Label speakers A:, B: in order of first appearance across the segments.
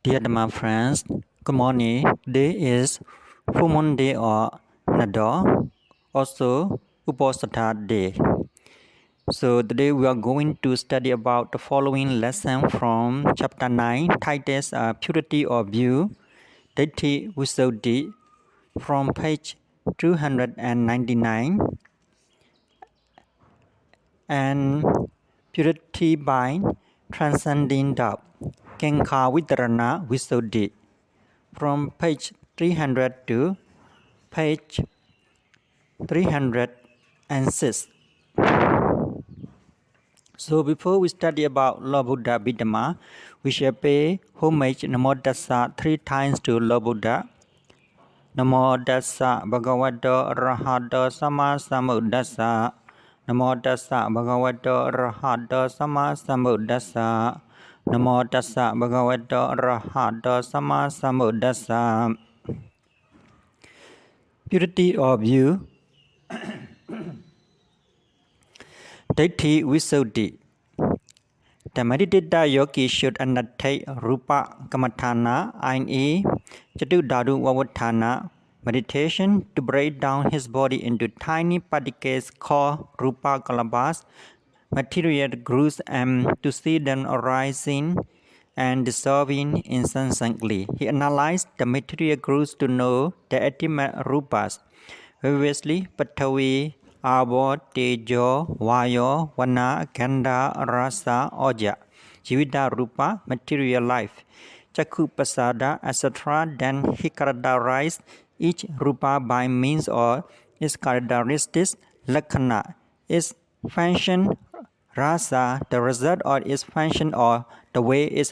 A: Dear Dhamma friends, good morning. Today is Full Moon Day or Nador, also Uposatha Day. So today we are going to study about the following lesson from chapter 9, titled Purity of View, Ditthi-Visuddhi, from page 299, and Purity by Transcending Doubt, Kankhar-Vitarana-Visudhi, from page 300 to page 306. So before we study about Lord Buddha Abhidhammar, we shall pay homage Namo Tassa 3 times to Lord Buddha. Namo Tassa Bhagavato Arahato Samma Sambuddhassa. Namo Tassa Bhagavato Arahato Samma Sambuddhassa. Namo Tassa Bhagavato Arahato Samma Sambuddhassa. Purity of view. Ditthi-Visuddhi. The meditator yogi should undertake Rupa Kammatthana, i.e. Chattudhatu Vavattana meditation to break down his body into tiny particles called Rupa Kalabas, material grooves, and to see them arising and dissolving incessantly. He analyzed the material grooves to know the ultimate Rupas, previously Patavi, Abo, Tejo, Vayo, Vana, Gandha, Rasa, Oja, Jivita Rupa, material life, Chakku Pasada, etc. Then he characterized each Rupa by means of its characteristics, Lakhana, its function, Rasa, the result of its function or the way it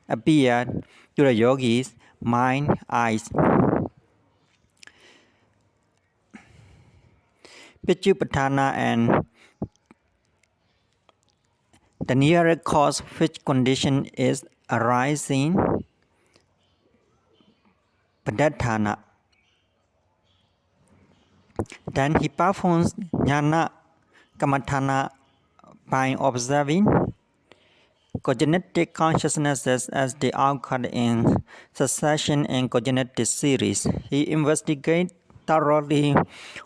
A: appeared to the yogis, mind, eyes. Pitchupatthana and the nearest cause which condition is arising, Padadhana. Then he performs Jnana Kammatthana by observing cognitive consciousnesses as they occur in succession and cognitive series. He investigates thoroughly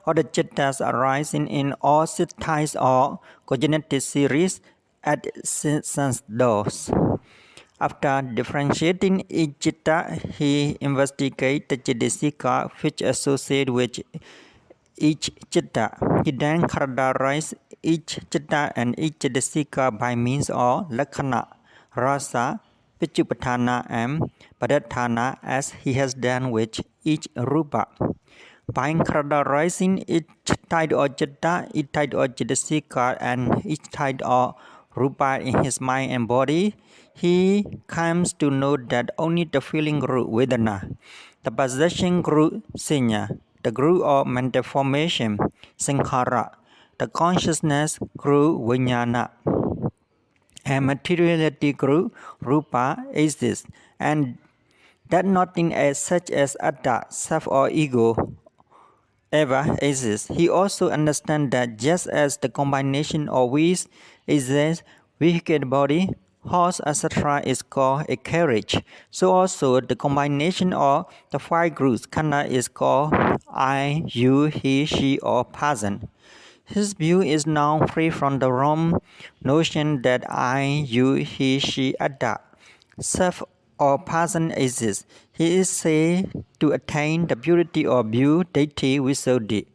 A: all the chittas arising in all six types of cognitive series at sense doors. After differentiating each chitta, he investigates the chittasika which associate with each chitta. He then characterizes each chitta and each chittasika by means of lakhana, rasa, pitchupatthana, and padadhana as he has done with each rupa. By characterizing each type of chitta, each type of chittasika, and each type of rupa in his mind and body, he comes to know that only the feeling group vedana, the possession group sanya, the group of mental formation sankhara, the consciousness group vijnana, and materiality group rupa exists, and that nothing as such as atta, self or ego ever exists. He also understands that just as the combination of these exists, vehicle, body, horse, etc. is called a carriage, so also the combination of the five groups khana is called I, you, he, she, or person. His view is now free from the wrong notion that I, you, he, she, atta, self or person exists. He is said to attain the purity of view, Ditthi-Visuddhi,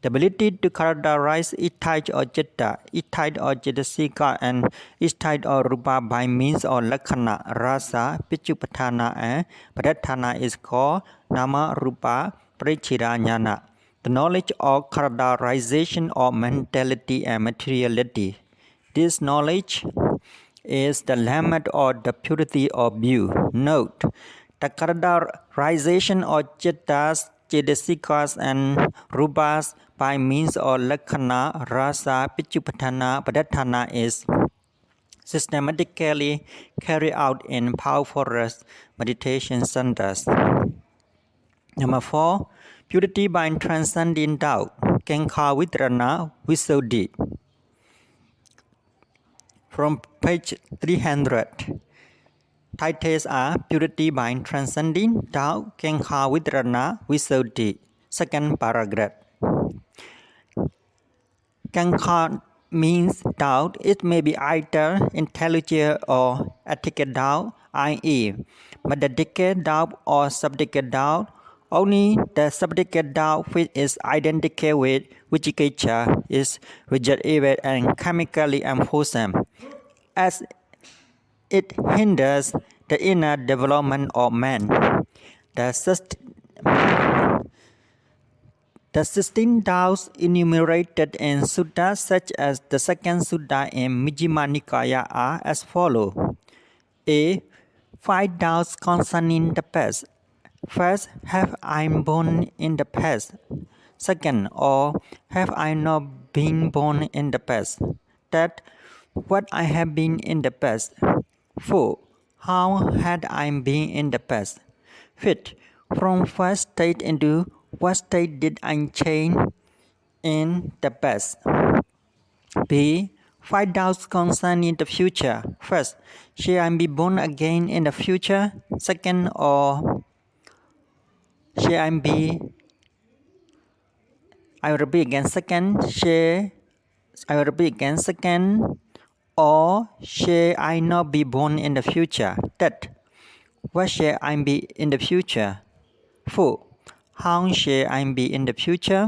A: the ability to characterize each type of chitta, each type of chittasika, and each type of rupa by means of lakhana, rasa, pitchupatthana, and padadhana is called nama rupa parichira jnana, the knowledge of characterization of mentality and materiality. This knowledge is the limit of the purity of view. Note, the characterization of chittas, chittasikas, and rupas by means of lakhana, rasa, pitchupatthana, padadhana is systematically carried out in powerful meditation centers. Number 4. Purity by transcending doubt. Kankhar-Vitarana-Visudhi. From page 300. Titles are Purity by Transcending, Doubt, Kankhar-Vitarana-Visudhi. Second paragraph. Kankhar means doubt. It may be either intellectual or ethical doubt, i.e., metaphysical doubt or subjective doubt. Only the subjective doubt which is identical with Vicikiccha is rigid, evil, and chemically unwholesome, as it hinders the inner development of man. The 16 doubts enumerated in suttas such as the second sutta in Majjhima Nikaya are as follows. A. 5 doubts concerning the past. First, have I born in the past? Second, or have I not been born in the past? Third, what I have been in the past? 4. How had I been in the past? Fifth, from what state into what state did I change in the past? B. 5 doubts concerning the future. First, shall I be born again in the future? Second, or shall I be... I will repeat again. Second, or shall I not be born in the future? Third, what shall I be in the future? 4. How shall I be in the future?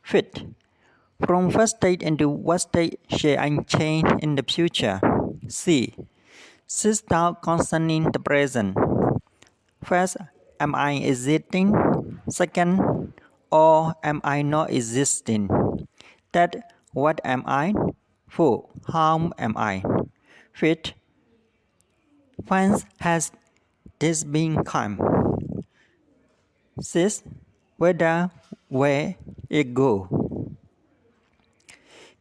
A: Fifth, from what state into what state shall I change in the future? C. 6 doubts concerning the present. First, am I existing? Second, or am I not existing? Third, what am I? 4. How am I? Fifth, whence has this been come? 6. Where it go?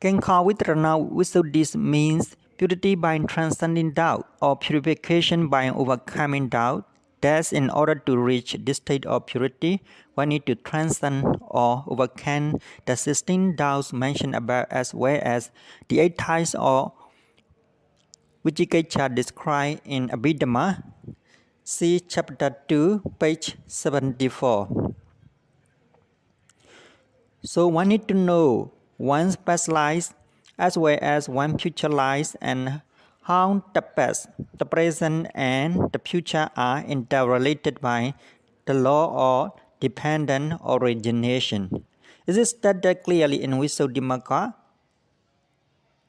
A: Kankhar-Vitarana-Visudhi means purity by transcending doubt or purification by overcoming doubt. Thus, in order to reach this state of purity, one need to transcend or overcome the 16 doubts mentioned above, as well as the 8 types of Vicikiccha described in Abhidhammar. See chapter 2, page 74. So one need to know one's past lives as well as one's future lives and how the past, the present, and the future are interrelated by the law of dependent origination. Is it stated clearly in Visuddhimagga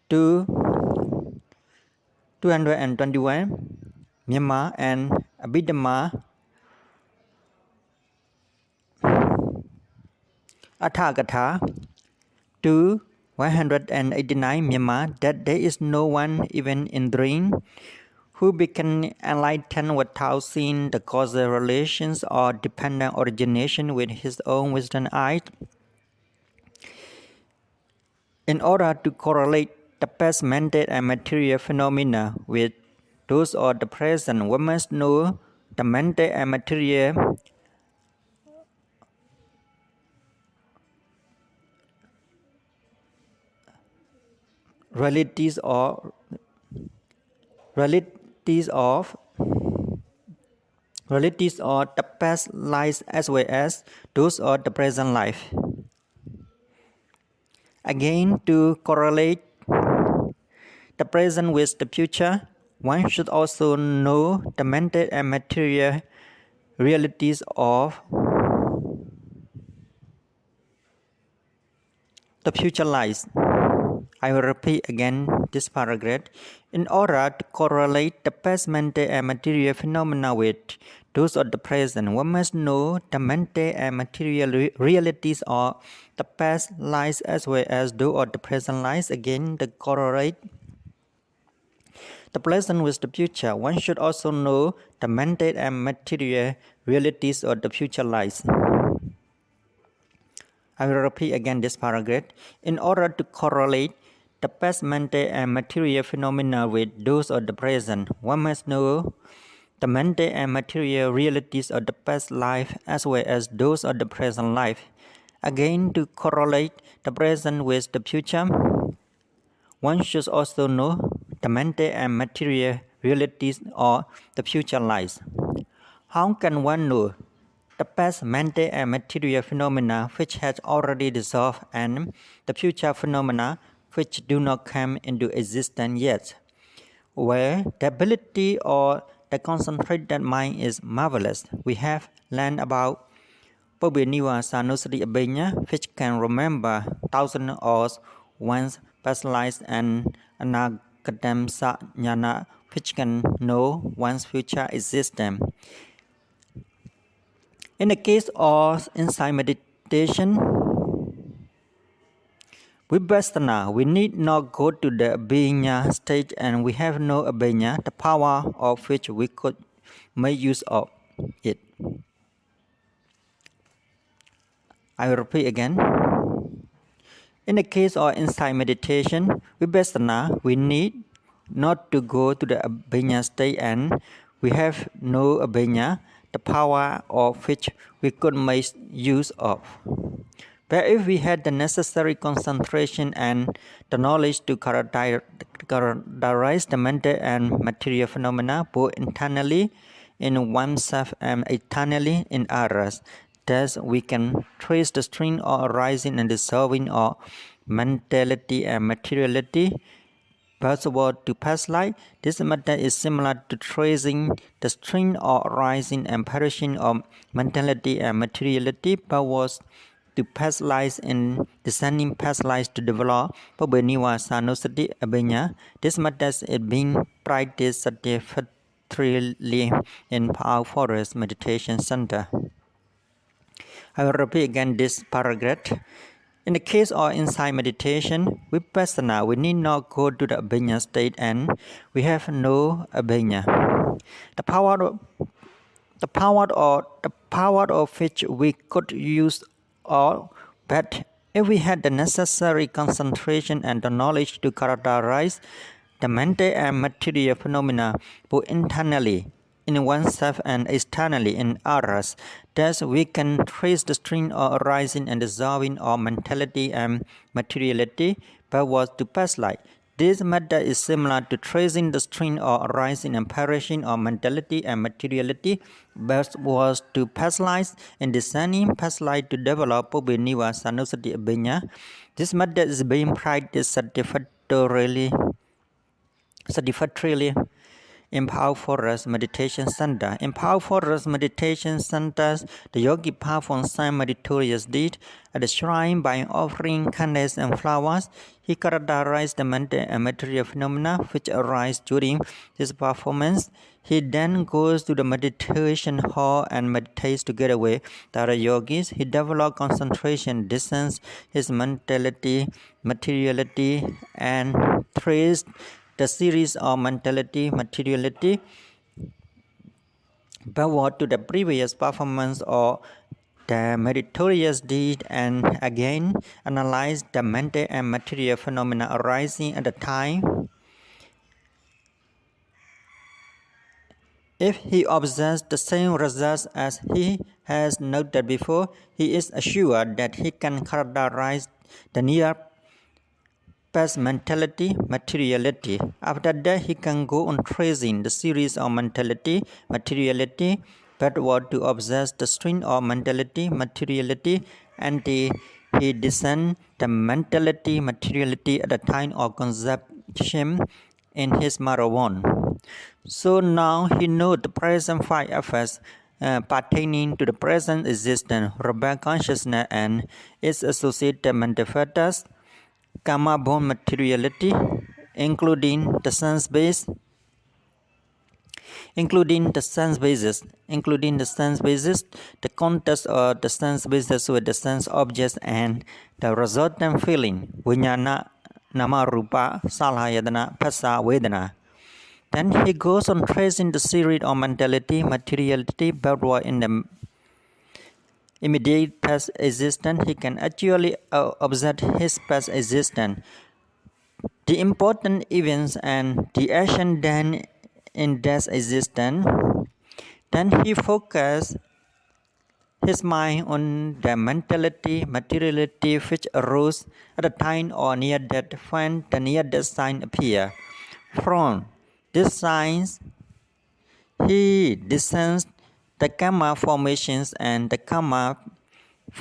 A: 221, Myanmar, and Abhidhammar Atthakatha 189 Myanmar that there is no one even in dream who became enlightened without seeing the causal relations or dependent origination with his own wisdom eyes. In order to correlate the past mental and material phenomena with those of the present, one must know the mental and material realities of the past lives as well as those of the present life. Again, to correlate the present with the future, one should also know the mental and material realities of the future lives. I will repeat again this paragraph. In order to correlate the past mental and material phenomena with those of the present, one must know the mental and material realities of the past lives as well as those of the present lives. Again, to correlate the present with the future, one should also know the mental and material realities of the future lives. I will repeat again this paragraph. In order to correlate the past mental and material phenomena with those of the present, one must know the mental and material realities of the past life as well as those of the present life. Again, to correlate the present with the future, one should also know the mental and material realities or the future lives. How can one know the past mental and material phenomena which has already dissolved and the future phenomena which do not come into existence yet? Where the ability or the concentrated mind is marvelous. We have learned about Abhidhammar Abhidhammar, which can remember thousands of once past lives, and Anagatam which can know one's future existence. In the case of insight meditation, Vipassana, we need not go to the Abhidhammar stage, and we have no Abhidhammar, the power of which we could make use of it. I will repeat again. In the case of insight meditation, Vipassana, we need not to go to the Abhidhammar state, and we have no Abhidhammar, the power of which we could make use of. But if we had the necessary concentration and the knowledge to characterize the mental and material phenomena both internally in oneself and externally in others, thus we can trace the stream or arising and dissolving of mentality and materiality. First of all, to past life, this method is similar to tracing the stream or rising and perishing of mentality and materiality, but was to past lives in descending past lives to develop Abhidhammar Abhidhammar. This method is being practiced satisfactorily in our forest meditation center. I will repeat again this paragraph. In the case of insight meditation, Vipassana, we need not go to the Abhidhammar state, and we have no Abhidhammar. The power of which we could use all, but if we had the necessary concentration and the knowledge to characterize the mental and material phenomena both internally in oneself and externally in others, thus we can trace the stream or arising and dissolving of mentality and materiality backwards to past life. This method is similar to tracing the stream or arising and perishing of mentality and materiality backwards to past lives in descending past life to develop Abhidhammar. This method is being practiced satisfactorily in Power Forest Meditation Center. In Power Forest Meditation Centers, the yogi performs some meritorious deed at the shrine by offering candles and flowers. He characterized the mental and material phenomena which arise during his performance. He then goes to the meditation hall and meditates together with the other yogis. He develops concentration, distance his mentality, materiality, and traces the series of mentality, materiality backward to the previous performance or the meritorious deed, and again analyze the mental and material phenomena arising at the time. If he observes the same results as he has noted before, he is assured that he can characterize the near past mentality, materiality. After that, he can go on tracing the series of mentality, materiality, backward to observe the stream of mentality, materiality, until he discerns the mentality, materiality at the time of conception in his mother womb. So now he knows the present five efforts pertaining to the present existence, rebel consciousness and its associated mental factors, karma-born materiality, including the sense basis, the context of the sense basis with the sense objects and the resultant feeling, vijnana, nama, rupa, salhayatana, phassa, vedana. Then he goes on tracing the series of mentality, materiality backward in the immediate past existence. He can actually observe his past existence, the important events and the action done in that existence. Then he focuses his mind on the mentality, materiality which arose at the time or near death when the near death sign appear. From designs, he discerns the karma formations and the karma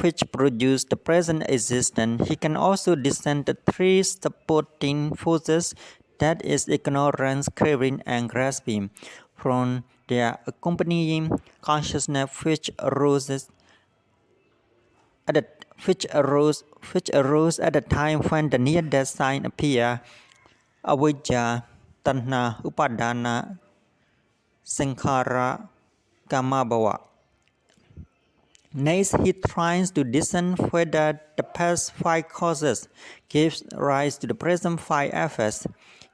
A: which produce the present existence. He can also discern the three supporting forces, that is ignorance, craving, and grasping, from their accompanying consciousness which arose at the which arose at the time when the near-death sign appear: avidya, tanha, upadana, sankhara, kama bhava. Next, he tries to discern whether the past five causes gives rise to the present five effects.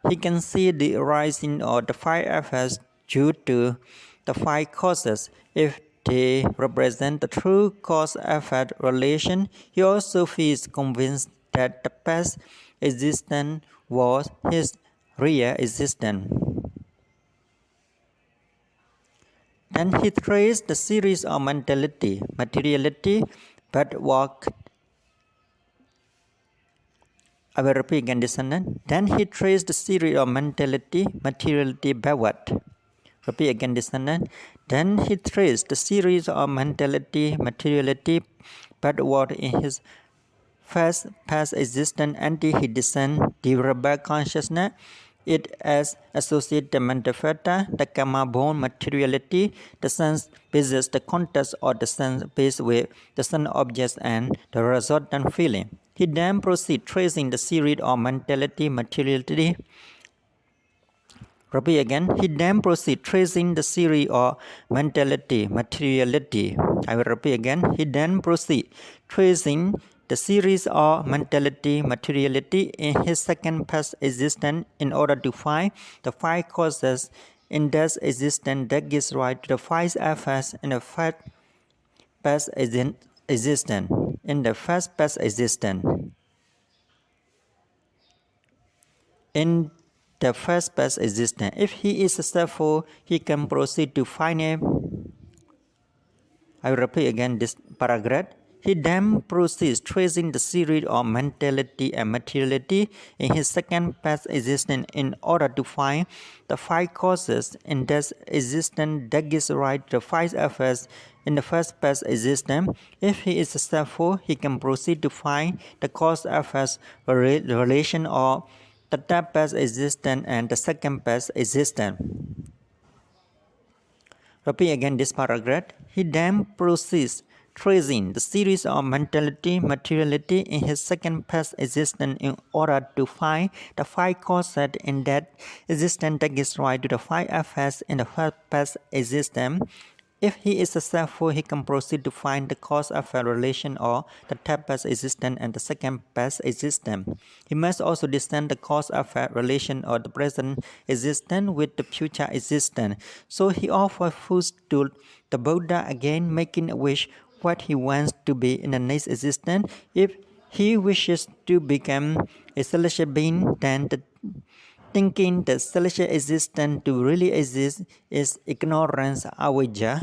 A: He can see the arising of the five effects due to the five causes. If they represent the true cause-effect relation, he also feels convinced that the past existence was his real existence. Then he traced the series of materiality, backward. I will repeat again this sentence. Then he traced the series of materiality backward. Repeat again this sentence. Then he traced the series of materiality backward in his first past existence until he discerned the rebel consciousness. It as associated the manifesta, the karma-born materiality, the sense bases the context or the sense based with the sense objects and the resultant feeling. He then proceeds tracing the series of materiality. Repeat again. He then proceeds tracing the series of materiality. I will repeat again. He then proceeds tracing the series of materiality in his second past existence in order to find the five causes in that existence that gives rise to the five effects in the first past existence. In the first past existence. In the first past existence, if he is successful, he can proceed to find a. I will repeat again this paragraph. He then proceeds tracing the series of mentality and materiality in his second past existence in order to find the five causes in that existence that gives rise to the five effects in the first past existence. If he is successful, he can proceed to find the cause-effect relation of the third past existence and the second past existence. Repeat again this paragraph. He then proceeds tracing the series of materiality in his second past existence in order to find the five causes in that existence that gives rise to the five effects in the first past existence. If he is successful, he can proceed to find the cause-effect relation of the third past existence and the second past existence. He must also discern the cause-effect relation of the present existence with the future existence. So he offers food to the Buddha again, making a wish what he wants to be in the next existence. If he wishes to become a celestial being, then thinking the celestial existence to really exist is ignorance, avidya.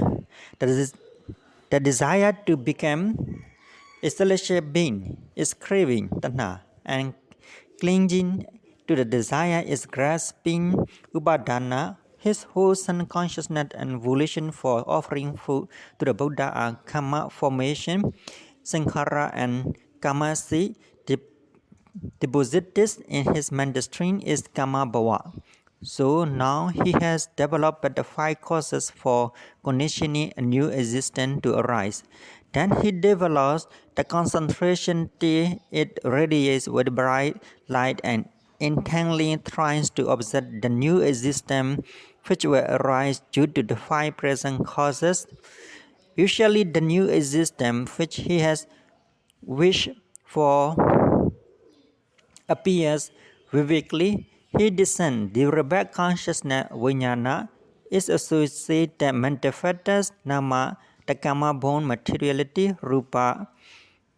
A: The desire to become a celestial being is craving, tanha, and clinging to the desire is grasping, upadana. His whole sun consciousness and volition for offering food to the Buddha are karma formation, sankhara and kamasi. Deposited in his mainstream is kama bhava. So now he has developed the five causes for conditioning a new existence to arise. Then he develops the concentration till it radiates with bright light and intently tries to observe the new existence which will arise due to the five present causes. Usually the new existence which he has wished for appears vividly. He discerns the rebel consciousness vijnana is associated manifestas nama, the karma-born materiality rupa,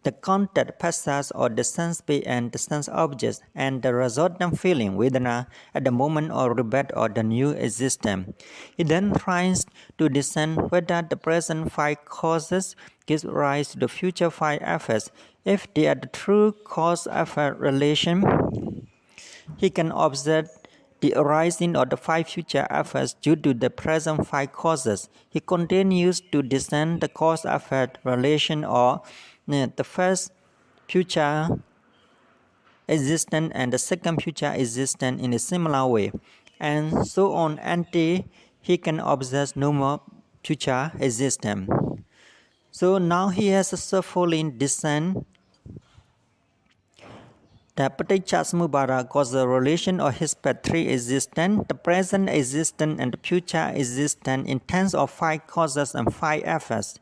A: the contact passages or the sense space and the sense objects, and the resultant feeling vedana at the moment of rebirth or the new existence. He then tries to discern whether the present five causes give rise to the future five effects. If they are the true cause-effect relation, he can observe the arising of the 5 future efforts due to the present 5 causes. He continues to descend the cause-effect relation or the first future existence and the second future existence in a similar way, and so on until he can observe no more future existence. So now he has successfully descended the Paticca causal relation of his past 3 existence, the present existence and the future existence in terms of 5 causes and 5 efforts.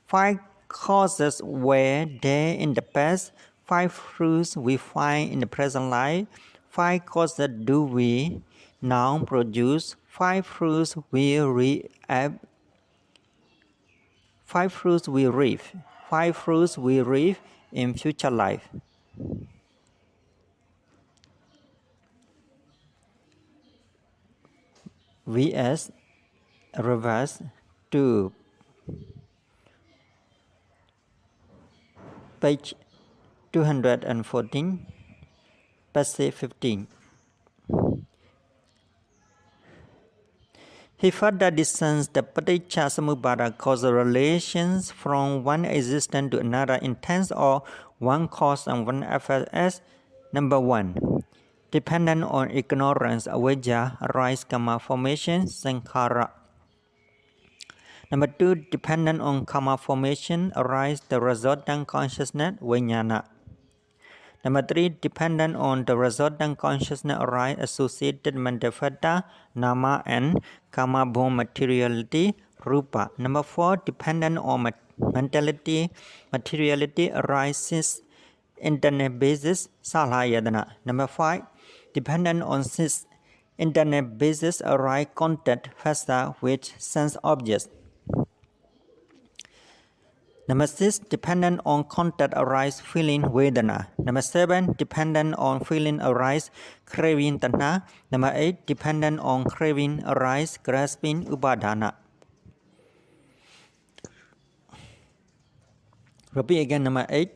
A: 5 causes were there in the past, 5 fruits we find in the present life, 5 causes do we now produce, 5 fruits we reap, 5 fruits we reap, 5 fruits we reap in future life. VS reverse to page 214, passage 15. He further descends the Paticca causal relations from one existence to another in terms of one cause and one effect as number 1. Dependent on ignorance, avidya, arise karma formation, sankhara. Number 2. Dependent on karma formation, arise the resultant consciousness, vijnana. Number 3. Dependent on the resultant consciousness, arise associated mental factor, nama, and karma-born materiality, rupa. Number 4. Dependent on mentality, materiality, arises internet basis, salhayadana. Number 5. Dependent on this internet basis, arise contact factor with sense objects. Number 6. Dependent on contact arise feeling vedana. Number 7. Dependent on feeling arise craving tanha. Number 8. Dependent on craving arise grasping upadana. Repeat again. Number 8.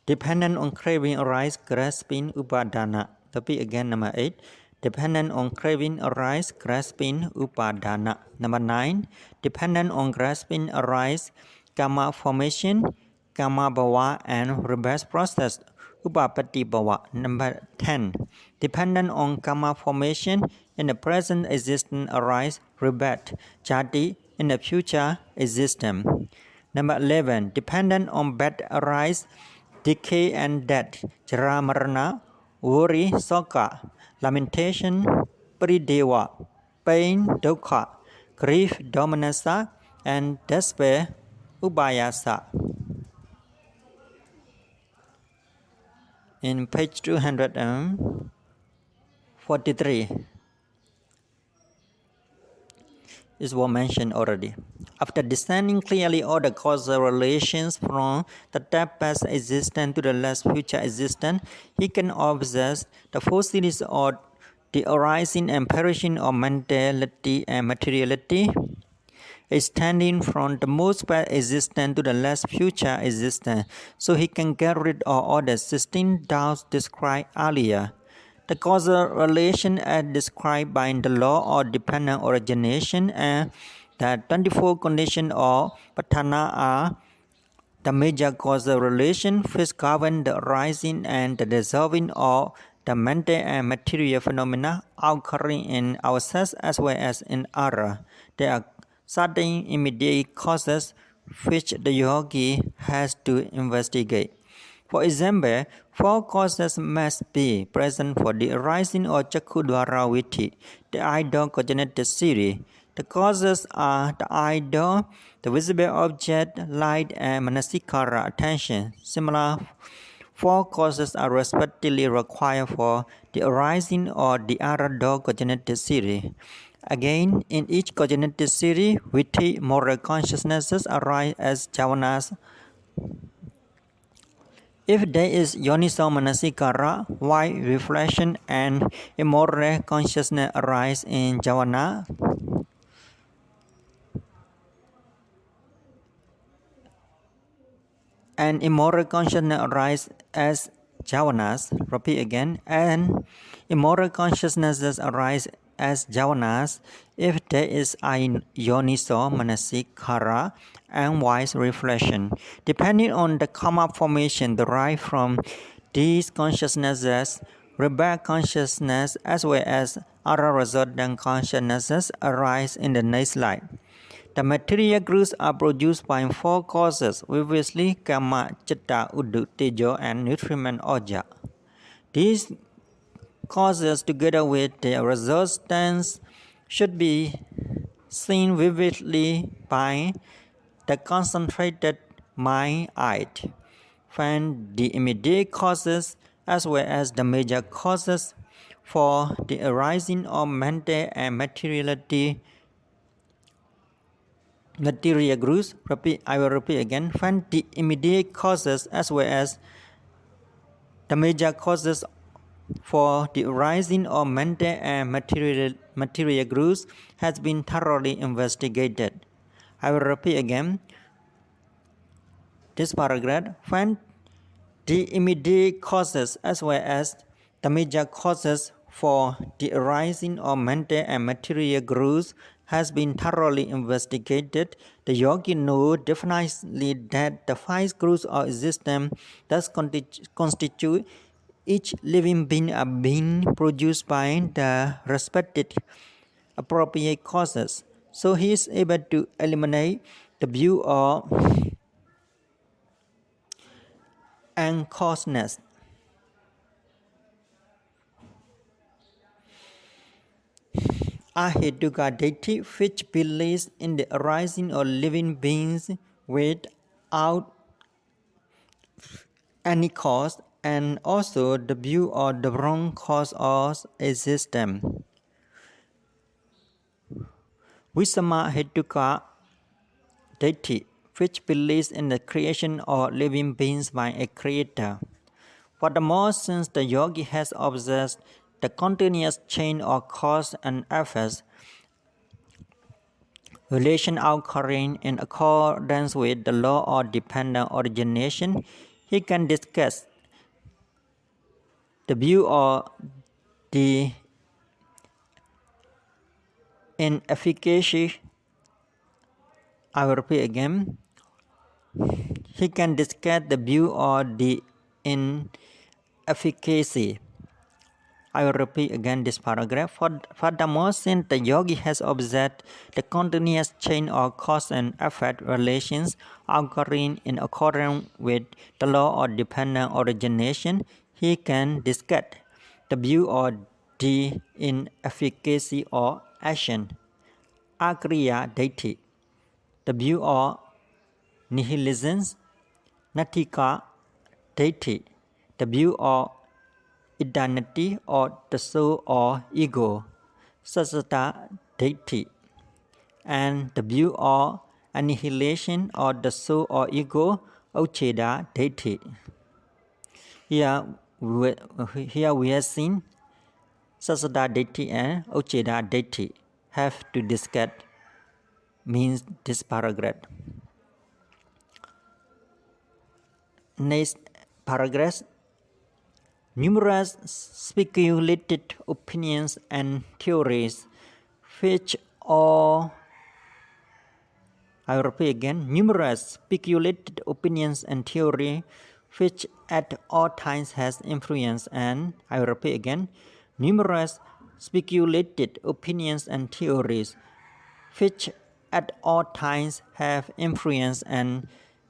A: Dependent on craving arise grasping upadana. Repeat again. Number 8. Dependent on craving arise grasping upadana. Number 9. Dependent on grasping arise karma formation, karma bhava, and reverse process, upapatti bhava. Number 10. Dependent on karma formation, in the present existence arise rebirth, jati, in the future existence. Number 11. Dependent on birth arise decay and death, jara marana, worry, soka, lamentation, parideva, pain, dukkha, grief, dominanza, and despair, ubayasa. In page 243 is what mentioned already. After descending clearly all the causal relations from the past existence to the last future existence, he can observe the 4 series of the arising and perishing of mentality and materiality, extending from the most past existence to the last future existence, so he can get rid of all the 16 doubts described earlier. The causal relation as described by the law of dependent origination and the 24 conditions of patthana are the major causal relation which govern the arising and the dissolving of the mental and material phenomena occurring in ourselves as well as in others. There are certain immediate causes which the yogi has to investigate. For example, 4 causes must be present for the arising of Chakkhudvara Vitti, the idol cognitive series. The causes are the idol, the visible object, light, and manasikara attention. Similar 4 causes are respectively required for the arising of the other dog cognitive series. Again, in each cognitive series, Vitti moral consciousnesses arise as jhavanas. If there is yoniso manasikara, while reflection and immoral consciousness arise in jhavana, and immoral consciousness arise as jhavanas. Repeat again. And immoral consciousnesses arise as jhavanas if there is yoniso manasikara and wise reflection. Depending on the karma formation derived from these consciousnesses, rebel consciousness as well as other resultant consciousnesses arise in the next life. The material grooves are produced by four causes, previously Kama, Chitta, Uddu, Tejo, and nutriment Oja. These causes, together with their resultants, should be seen vividly by the concentrated mind-eye. Find the immediate causes as well as the major causes for the arising of mental and material grooves. I will repeat again. Find the immediate causes as well as the major causes for the arising of mental and material grooves has been thoroughly investigated. I will repeat again this paragraph. Find the immediate causes as well as the major causes for the arising of mental and material grooves has been thoroughly investigated. The yogi knows definitely that the five grooves of existence thus constitute each living being are being produced by the respective appropriate causes. So he is able to eliminate the view of uncausedness. Ahituka Ditthi, which believes in the arising of living beings without any cause, and also the view of the wrong cause of existence. Visama Hituka Ditthi, which believes in the creation of living beings by a creator. Furthermore, since the yogi has observed the continuous chain of cause and effects, relation occurring in accordance with the law of dependent origination, he can discuss the view of the inefficacy. I will repeat again. He can discuss the view of the inefficacy. I will repeat again this paragraph. Furthermore, since the yogi has observed the continuous chain of cause and effect relations occurring in accordance with the law of dependent origination, he can discuss the view of the inefficacy of action. Akriya Ditthi, the view of nihilism. Natika Ditthi, the view of identity or the soul or ego. Sassata Ditthi, and the view of annihilation or the soul or ego. Ucheda Ditthi. Here we have seen Sassata Ditthi and Ucheda Ditthi have to discuss means this paragraph. Next paragraph. Numerous speculated opinions and theories, which all, I will repeat again, numerous speculated opinions and theories, which at all times has influenced, and I will repeat again, numerous speculated opinions and theories, which at all times have influenced and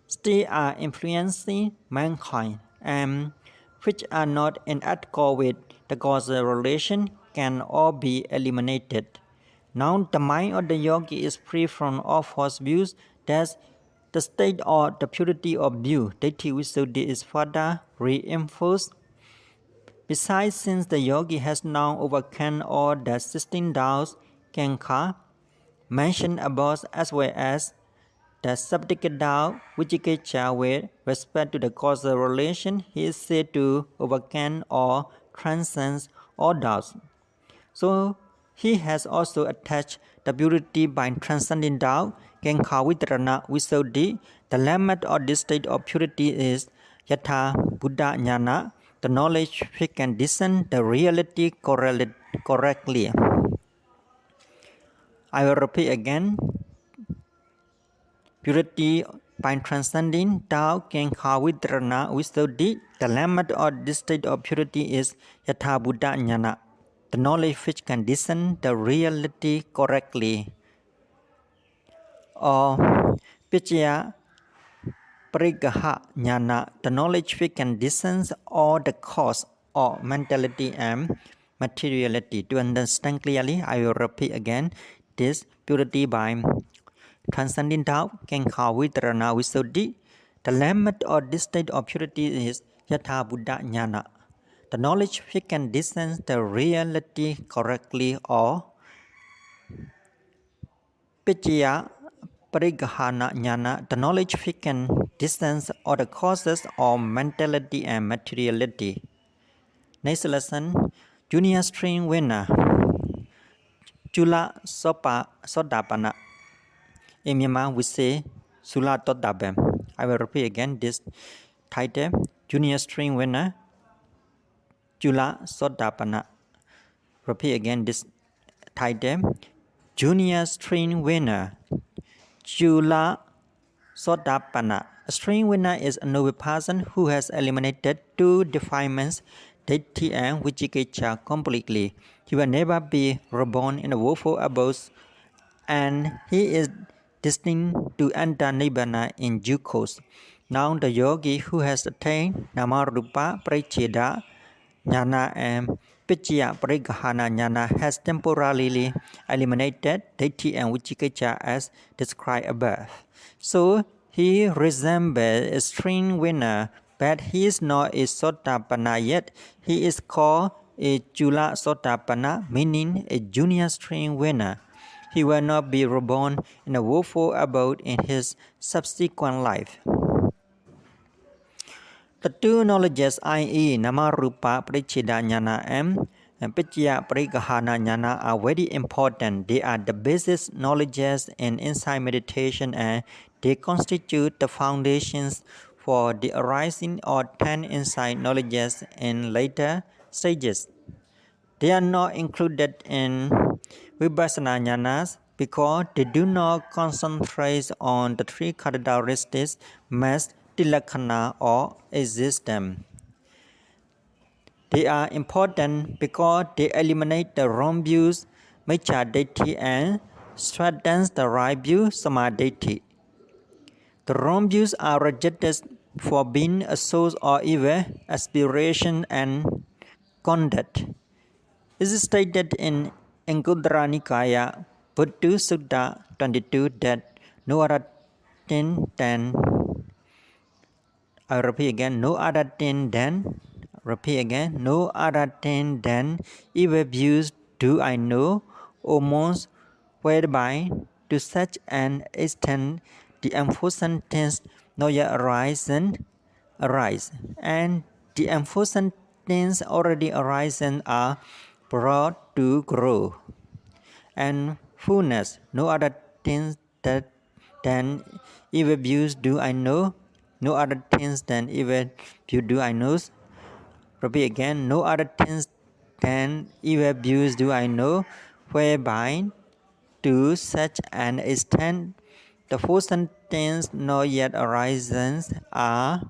A: still are influencing mankind, and which are not in accord with the causal relation, can all be eliminated. Now the mind of the yogi is free from all false views. Thus, the state of the purity of view, Ditthi-Visuddhi, is further reinforced. Besides, since the yogi has now overcome all the 16 doubts, Kankhar, mentioned above, as well as the subjective doubt, Vijikacha, with respect to the causal relation, he is said to overcome or transcend all doubts. So he has also attached the purity by transcending doubt, Kankhar-Vitarana-Visudhi. The limit of this state of purity is Yatha Buddha Jnana, the knowledge which can discern the reality correctly. I will repeat again. Purity by transcending Tao Kankhar-Vitarana-Visudhi. The limit of this state of purity is Yatha Buddha Jnana, the knowledge which can discern the reality correctly. Or Pichya Parigaha Jnana, the knowledge which can discern all the cause of mentality and materiality. To understand clearly, I will repeat again this purity by Transcending Tao, Kankhar-Vitarana-Visudhi. The limit of this state of purity is Yatha Buddha Jnana, the knowledge which can discern the reality correctly. Or Pichya Parigahana Jnana, the knowledge which can discern all the causes of mentality and materiality. Next lesson, Junior String Winner, Chula Sodapana. In Myanmar, we say Sula Todabem. I will repeat again this title, Junior String Winner, Chula Sodapana. Repeat again this title, Junior String Winner, Chula Sodapana. A string winner is a noble person who has eliminated two defilements, Ditthi and Vicikiccha, completely. He will never be reborn in a woeful abode, and he is destined to enter Nibbana in due course. Now the yogi who has attained Namarupa Paricheda Jnana and Pichya Parigahana Jnana has temporarily eliminated Ditthi and Vicikiccha as described above. So he resembles a string winner, but he is not a Sotapanna yet. He is called a Chula Sotapanna, meaning a junior string winner. He will not be reborn in a woeful abode in his subsequent life. The two knowledges, i.e. Namarupa Paricheda Jnana and Pichya Parigahana Jnana, are very important. They are the basic knowledges in insight meditation, and they constitute the foundations for the arising of 10 insight knowledges in later stages. They are not included in Vipassana Jnanas because they do not concentrate on the three characteristics, mass, tilakkhana, or existence. They are important because they eliminate the wrong views, Miccha-ditthi, and strengthens the right view, Samma-ditthi. The wrong views are rejected for being a source of evil, aspiration, and conduct. It is stated in Anguttara-Nikaya, Buddha Sutta 22 that no other thing than, I repeat again, no other thing than, no other thing than evil views do I know, almost whereby to such an extent the unfortunate things not yet arise, and the unfortunate things already arisen are brought to grow and fullness. No other things than evil views do I know. No other things than evil views do I know. Repeat again. No other things than evil views do I know, whereby to such an extent the fortunate things not yet arisen are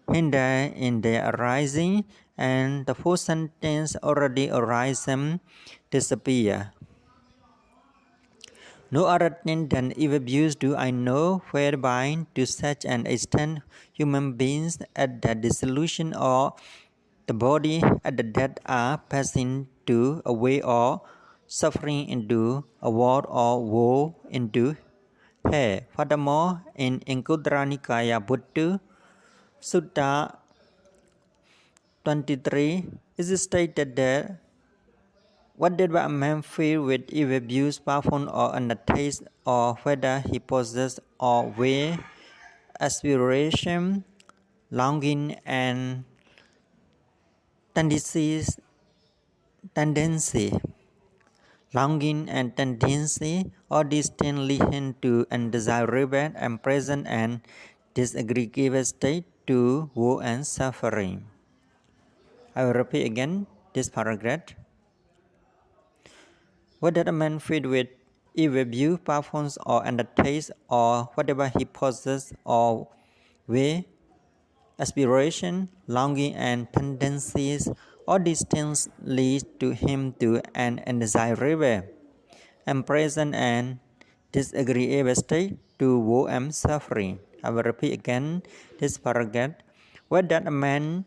A: hindered in their arising, and the fortunate things already arisen disappear. No other thing than evil views do I know, whereby to such an extent human beings at the dissolution of the body at the death are passing to a way of suffering into a world of woe into hell. Furthermore, in Anguttara-Nikaya Buddha Sutta 23, it is stated that whatever a man feels with evil views, powerful or unattached, or whether he possesses or will, aspiration, longing, and tendency, all these things lead him to undesirable and present and disagreeable state, to woe and suffering. I will repeat again this paragraph. Whether a man filled with evil view, passions, or undertakes, or whatever he possesses, or way, aspiration, longing, and tendencies, all these things lead to him to an undesirable, unpleasant, and disagreeable state, to woe and suffering. I will repeat again this paragraph. Whether a man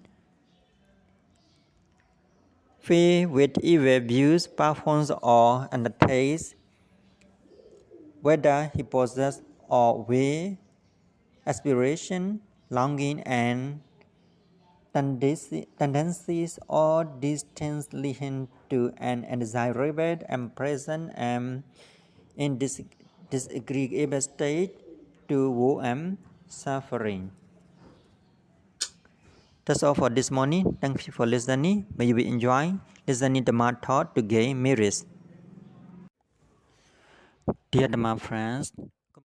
A: filled with evil views, passions, or undertakes, whether he possesses or way, aspiration, longing, and tendencies, all these things lead him to an undesirable, unpleasant, and in disagreeable state, to woe and suffering. That's all for this morning. Thank you for listening. May you be enjoying listening to my thought to gain merits. Dear Dhamma friends,